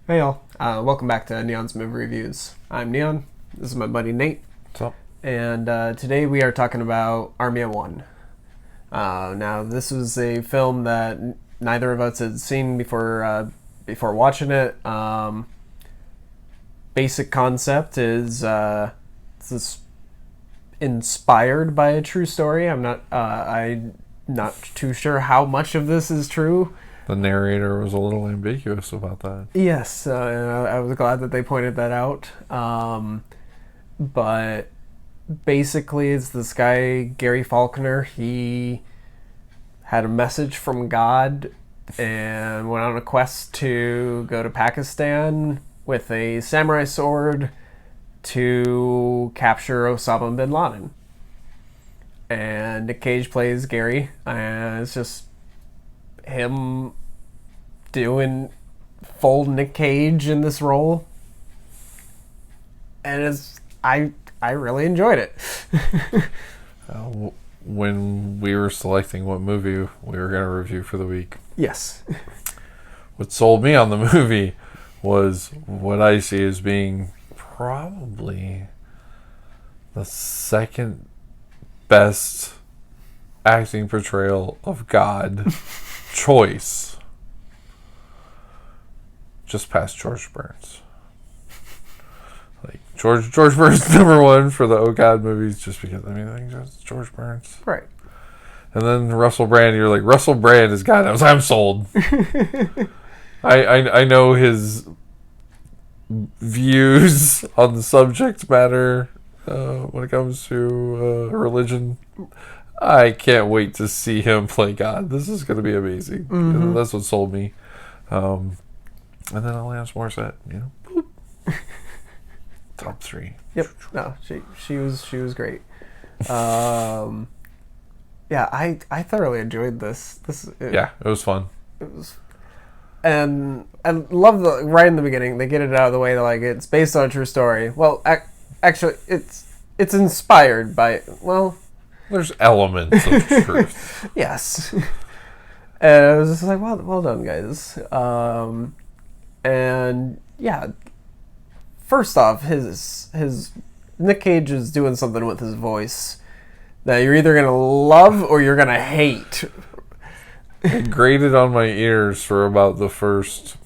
Hey y'all, welcome back to Neon's Movie Reviews. I'm Neon, this is my buddy Nate, What's up? and today we are talking about Army of One. Now, this was a film that neither of us had seen before watching it. Basic concept is this is inspired by a true story. I'm not too sure how much of this is true. The narrator was a little ambiguous about that. Yes, I was glad that they pointed that out. But basically, it's this guy, Gary Faulkner. He had a message from God and went on a quest to go to Pakistan with a samurai sword to capture Osama bin Laden. And Nick Cage plays Gary, and it's just him doing full Nick Cage in this role, and I really enjoyed it. When we were selecting what movie we were going to review for the week, Yes. what sold me on the movie was what I see as being probably the second best acting portrayal of God choice, just past George Burns. Like George Burns number one for the Oh God movies, just because I think it's George Burns. Right. And then Russell Brand, you're like, Russell Brand is God. I'm sold. I know his views on the subject matter when it comes to religion. I can't wait to see him play God. This is going to be amazing. Mm-hmm. That's what sold me. And then Alanis Morissette, boop. Top 3. Yep. No, she was great. Yeah, I thoroughly enjoyed this. Yeah, it was fun. It was, and I love right in the beginning they get it out of the way. They're like, it's based on a true story. Well, actually, it's inspired by There's elements of truth. Yes. And I was just like, well done, guys. And yeah, first off, his Nick Cage is doing something with his voice that you're either gonna love or you're gonna hate. It grated on my ears for about the first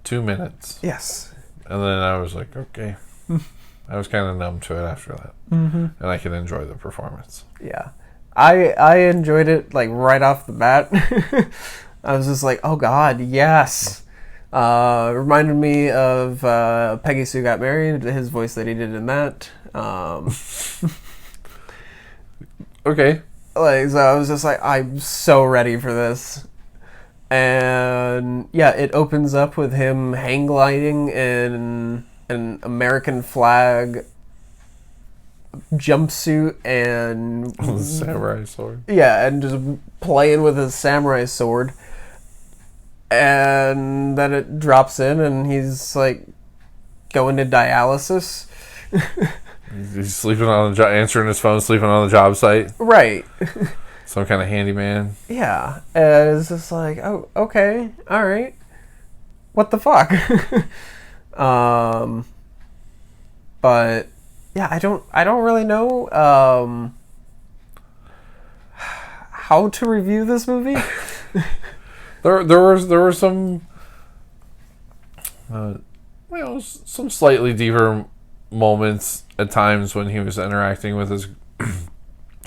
2 minutes. Yes. And then I was like, okay. I was kind of numb to it after that. Mm-hmm. And I could enjoy the performance. Yeah. I enjoyed it like right off the bat. I was just like, oh God, yes. Reminded me of Peggy Sue Got Married, his voice that he did in that. Okay. Like, so I was just like, I'm so ready for this. And yeah, it opens up with him hang gliding in an American flag jumpsuit and Samurai sword. yeah, and just playing with his samurai sword. And then it drops in and he's like going to dialysis. He's sleeping on the job, answering his phone, sleeping on the job site. Right. Some kind of handyman. Yeah. And it's just like, oh, okay, all right. What the fuck? But yeah, I don't really know how to review this movie. There were some some slightly deeper moments at times when he was interacting with his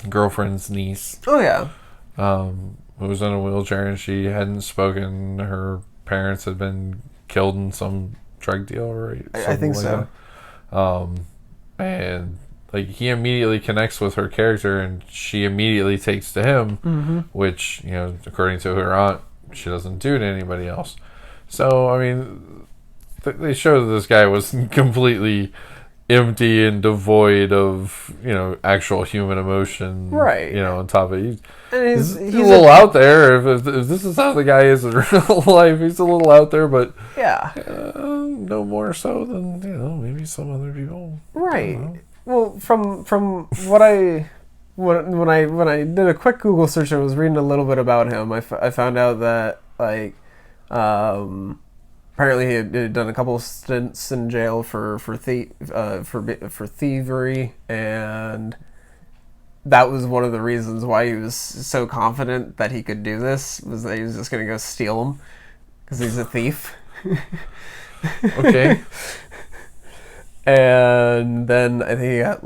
girlfriend's niece. Oh yeah. Who was in a wheelchair and she hadn't spoken. Her parents had been killed in some drug deal, right? I think so. And like he immediately connects with her character and she immediately takes to him, which, according to her aunt, she doesn't do to anybody else. So, I mean, they show that this guy was completely empty and devoid of, actual human emotion. Right. On top of it. And He's a little out there. If this is how the guy is in real life, he's a little out there, but yeah. No more so than, maybe some other people. Right. Well, from what when I did a quick Google search and was reading a little bit about him, I found out that like apparently he had done a couple of stints in jail for thievery, and that was one of the reasons why he was so confident that he could do this, was that he was just going to go steal them because he's a thief. Okay. And then I think he got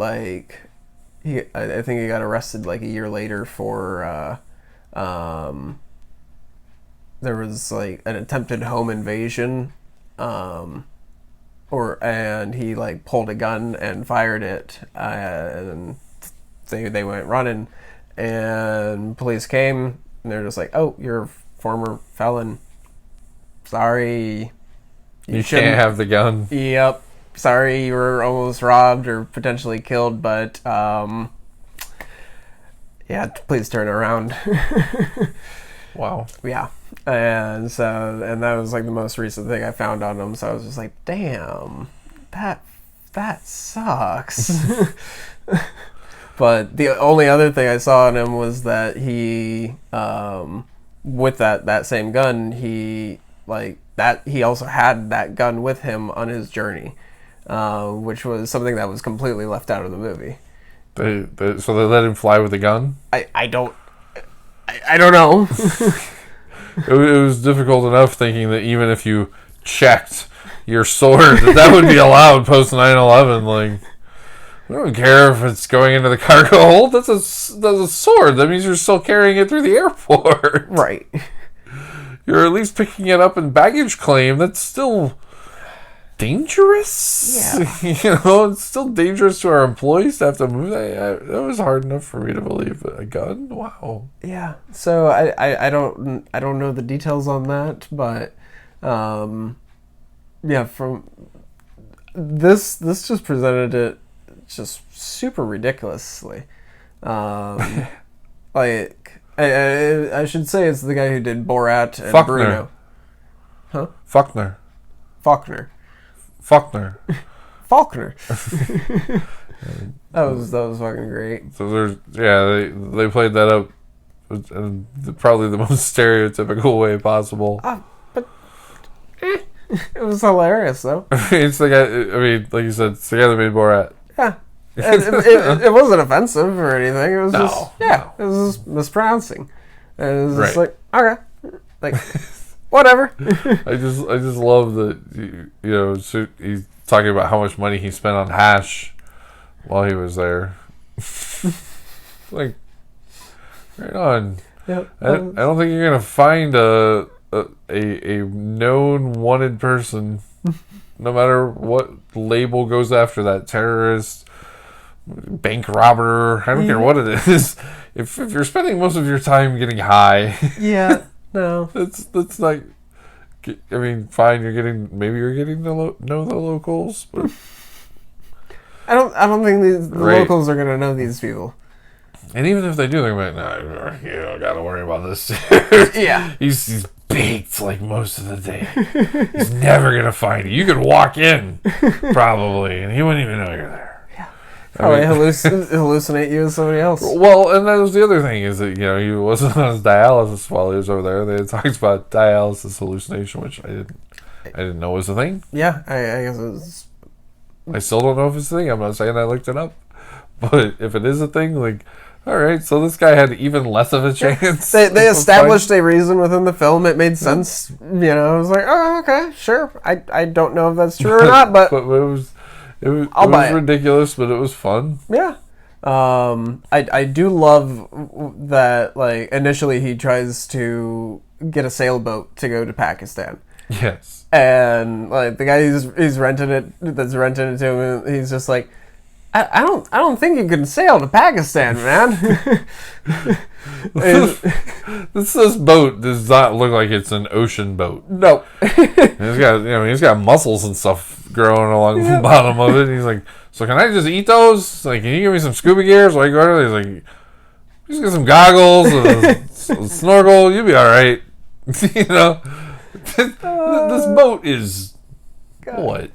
I think he got arrested like a year later for there was like an attempted home invasion, and he like pulled a gun and fired it, and they went running, and police came and they're just like, "Oh, you're a former felon. Sorry, you can't have the gun." Yep. Sorry, you were almost robbed or potentially killed, but yeah, please turn around. Wow. Yeah. And that was like the most recent thing I found on him, so I was just like, damn, that sucks. But the only other thing I saw on him was that he, with that same gun, he also had that gun with him on his journey, which was something that was completely left out of the movie. So they let him fly with a gun? I don't know. It was difficult enough thinking that even if you checked your sword, that would be allowed post 9/11. Like, I don't care if it's going into the cargo hold. That's a sword. That means you're still carrying it through the airport. Right. You're at least picking it up in baggage claim. That's still dangerous. Yeah. It's still dangerous to our employees to have to move that. That was hard enough for me to believe. A gun? Wow. Yeah. So I don't know the details on that, but yeah, from this just presented it just super ridiculously. Like I should say it's the guy who did Borat and Faulkner. Bruno. Huh? Faulkner. That was fucking great. So they played that up in probably the most stereotypical way possible. But it was hilarious though. It's the guy. I mean, like you said, it's the guy that made Borat. Yeah. It wasn't offensive or anything. It was it was just mispronouncing. And it was just like, okay, like whatever. I just love that so he's talking about how much money he spent on hash while he was there. Like, right on. Yep. I don't think you're gonna find a known wanted person, no matter what label goes after that, terrorist, bank robber. I don't care what it is. If you're spending most of your time getting high, yeah, no, that's like. I mean, fine. You're getting to know the locals, but I don't think the locals are gonna know these people. And even if they do, they're like, "No, you don't gotta worry about this." Yeah, he's baked like most of the day. He's never gonna find you. You could walk in, probably, and he wouldn't even know you're there. Probably hallucinate you as somebody else. Well, and that was the other thing, is that he wasn't on his dialysis while he was over there. They had talked about dialysis hallucination, which I didn't know was a thing. Yeah, I guess it's. I still don't know if it's a thing. I'm not saying I looked it up, but if it is a thing, like, all right, so this guy had even less of a chance. They established a reason within the film. It made sense. I was like, oh, okay, sure. I don't know if that's true or not, but it was ridiculous, but it was fun. Yeah. I do love that, like, initially he tries to get a sailboat to go to Pakistan. Yes. And like the guy he's renting it to him, he's just like, I don't think you can sail to Pakistan, man. This boat does not look like it's an ocean boat. No. He's got muscles and stuff growing along the bottom of it. And he's like, so can I just eat those? Like, can you give me some scuba gear so I can go there? He's like, just get some goggles and a snorkel. You'll be all right. This boat is what?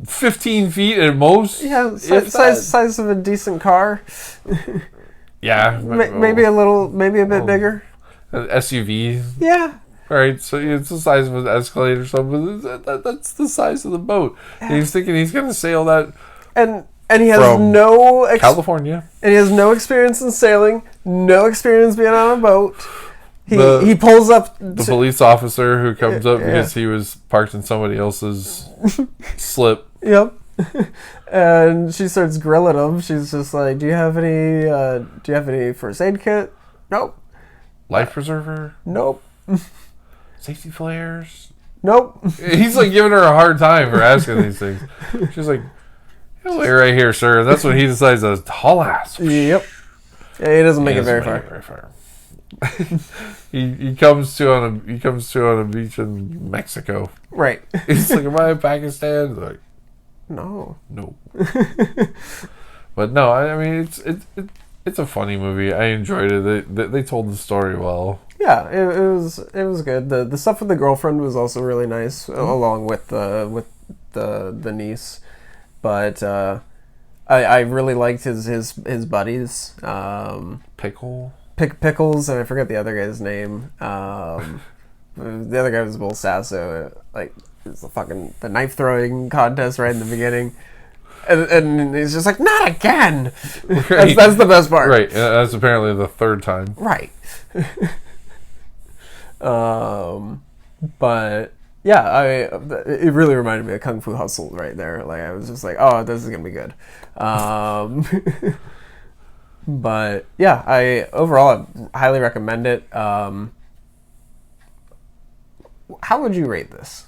15 feet at most. Yeah, size of a decent car. Yeah, maybe a bit bigger. An SUV. Yeah, Right, so it's the size of an escalator, so that's the size of the boat. And he's thinking he's going to sail that And he has from California. And he has no experience in sailing, no experience being on a boat. He pulls up the police officer who comes up because he was parked in somebody else's slip. Yep. And she starts grilling him. She's just like, "Do you have any first aid kit?" Nope. Life preserver? Nope. Safety flares? Nope. He's like giving her a hard time for asking these things. She's like, "Wait right here, sir." That's when he decides to haul ass. Yep. Yeah, he doesn't make it very far. he comes to on a beach in Mexico. Right. He's like, "Am I in Pakistan?" He's like, no. But no, I mean it's a funny movie. I enjoyed it. They told the story well. Yeah, it was good. The stuff with the girlfriend was also really nice, along with the niece. But I really liked his buddies. Pickles, and I forget the other guy's name. The other guy was Will Sasso. Like, it's the knife throwing contest right in the beginning. And he's just like, "Not again!" Right. That's the best part. Right, that's apparently the third time. Right. But yeah, it really reminded me of Kung Fu Hustle right there. Like, I was just like, "Oh, this is gonna be good." But yeah, I highly recommend it. How would you rate this?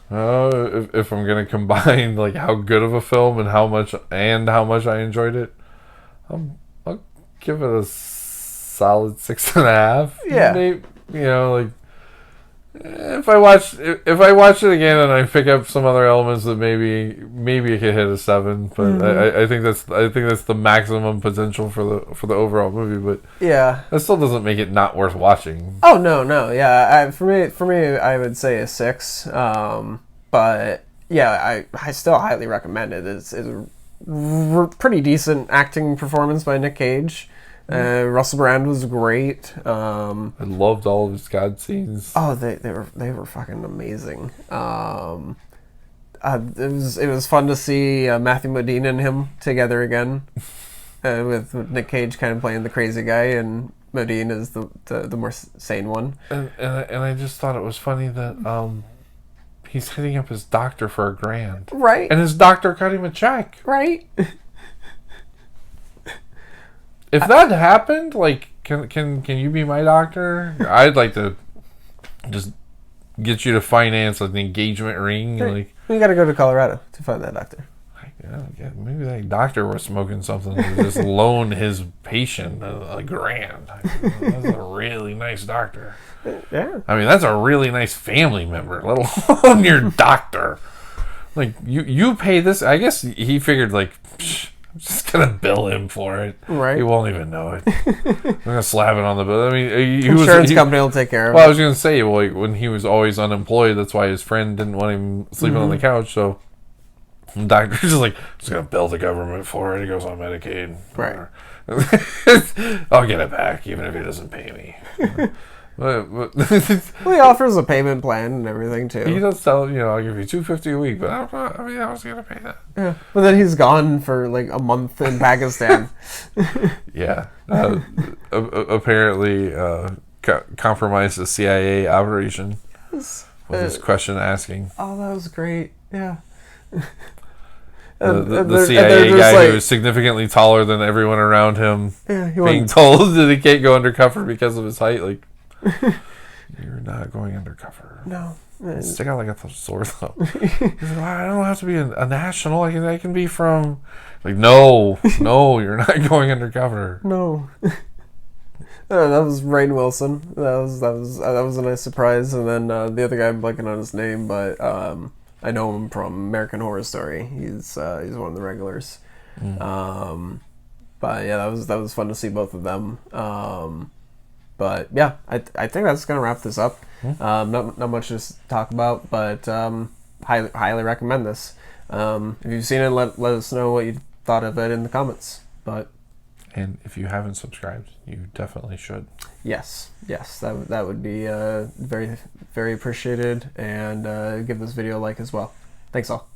If I'm gonna combine like how good of a film and how much I enjoyed it, I'll give it a solid 6.5. Yeah, maybe, like if I watch it again and I pick up some other elements that maybe it could hit a 7. But I think that's the maximum potential for the overall movie. But yeah, that still doesn't make it not worth watching. Oh no, yeah. For me, I would say a 6. But yeah, I still highly recommend it. It's a pretty decent acting performance by Nick Cage. Russell Brand was great. I loved all of his God scenes. Oh, they were fucking amazing. It was fun to see Matthew Modine and him together again, with Nick Cage kind of playing the crazy guy and Modine is the more sane one. And I just thought it was funny that he's hitting up his doctor for $1,000, right? And his doctor cut him a check, right? If that happened, like, can you be my doctor? I'd like to just get you to finance an engagement ring. Hey, like, you got to go to Colorado to find that doctor. Yeah, maybe that doctor was smoking something to just loan his patient $1,000. That's a really nice doctor. Yeah. I mean, that's a really nice family member, let alone your doctor. Like, you pay this. I guess he figured, like, I'm just going to bill him for it. Right. He won't even know it. I'm going to slap it on the bill. I mean, insurance company will take care of it. Well, I was going to say, like, when he was always unemployed, that's why his friend didn't want him sleeping on the couch, so the doctor's just like, just going to bill the government for it. He goes on Medicaid. Right. I'll get it back, even if he doesn't pay me. But he offers a payment plan and everything too. He does tell I'll give you $250 a week, but I was gonna pay that. Yeah, but then he's gone for like a month in Pakistan. Yeah, apparently compromised the CIA operation with his question asking. Oh, that was great. Yeah. The CIA guy who is significantly taller than everyone around him, being told that he can't go undercover because of his height. Like, you're not going undercover. No. Stick out like a sore thumb. He's like, well, I don't have to be a national. I can be from. Like, no, you're not going undercover. No. That was Rainn Wilson. That was a nice surprise. And then the other guy, I'm blanking on his name, but I know him from American Horror Story. He's one of the regulars. But yeah, that was fun to see both of them. But yeah, I think that's gonna wrap this up. Not much to talk about, but highly recommend this. If you've seen it, let us know what you thought of it in the comments. But And if you haven't subscribed, you definitely should. Yes, that would be very, very appreciated, and give this video a like as well. Thanks all.